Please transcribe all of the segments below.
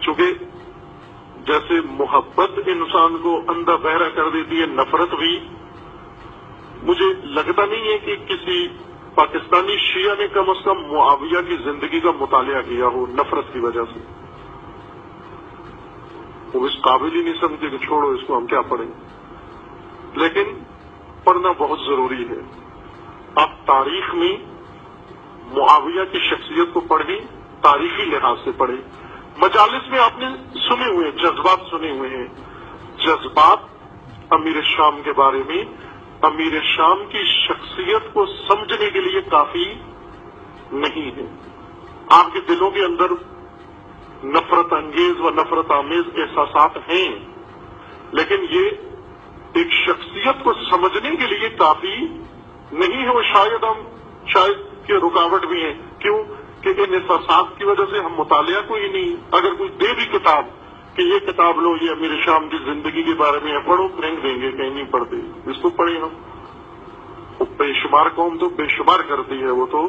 چونکہ جیسے محبت انسان کو اندھا بہرا کر دیتی ہے، نفرت بھی. مجھے لگتا نہیں ہے کہ کسی پاکستانی شیعہ نے کم از کم معاویہ کی زندگی کا مطالعہ کیا ہو نفرت کی وجہ سے. وہ اس قابل ہی نہیں سمجھتے کہ چھوڑو اس کو، ہم کیا پڑھیں. لیکن پڑھنا بہت ضروری ہے. آپ تاریخ میں معاویہ کی شخصیت کو پڑھیں، تاریخی لحاظ سے پڑھیں. مجالس میں آپ نے سنے ہوئے جذبات سنے ہوئے ہیں. جذبات امیر شام کے بارے میں، امیر شام کی شخصیت کو سمجھنے کے لیے کافی نہیں ہے. آپ کے دلوں کے اندر نفرت انگیز و نفرت آمیز احساسات ہیں، لیکن یہ ایک شخصیت کو سمجھنے کے لیے کافی نہیں ہے. وہ شاید کہ رکاوٹ بھی ہیں. کیوں کہ ان احساسات کی وجہ سے ہم مطالعہ کو ہی نہیں. اگر کوئی دے بھی کتاب کہ یہ کتاب لو، یہ امیر شام کی زندگی کے بارے میں ہے، پڑھو، پھینک دیں گے، کہیں نہیں پڑھتے. اس کو پڑھیں ہم. بے شمار قوم تو بے شمار کرتی ہے، وہ تو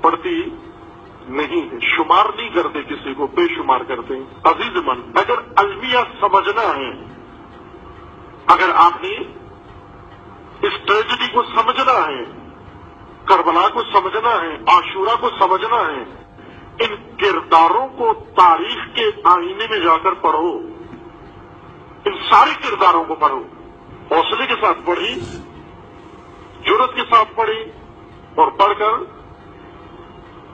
پڑھتی نہیں ہے. شمار نہیں کرتے کسی کو، بے شمار کرتے ہیں. عزیز من، اگر المیہ سمجھنا ہے، اگر آپ نے اس ٹریجڈی کو سمجھنا ہے، کربلا کو سمجھنا ہے، عاشورہ کو سمجھنا ہے، ان کرداروں کو تاریخ کے آئینے میں جا کر پڑھو. ان سارے کرداروں کو پڑھو، حوصلے کے ساتھ پڑھی، جرأت کے ساتھ پڑھی، اور پڑھ کر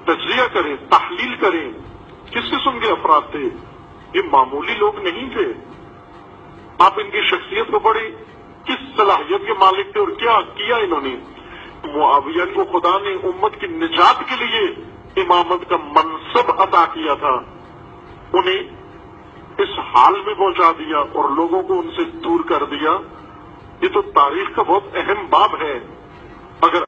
تجزیہ کریں، تحلیل کریں. کس قسم کے افراد تھے؟ یہ معمولی لوگ نہیں تھے. آپ ان کی شخصیت کو پڑھیں، کس صلاحیت کے مالک تھے اور کیا کیا انہوں نے. معاویہ کو خدا نے امت کی نجات کے لیے امامت کا منصب عطا کیا تھا. انہیں اس حال میں پہنچا دیا اور لوگوں کو ان سے دور کر دیا. یہ تو تاریخ کا بہت اہم باب ہے. اگر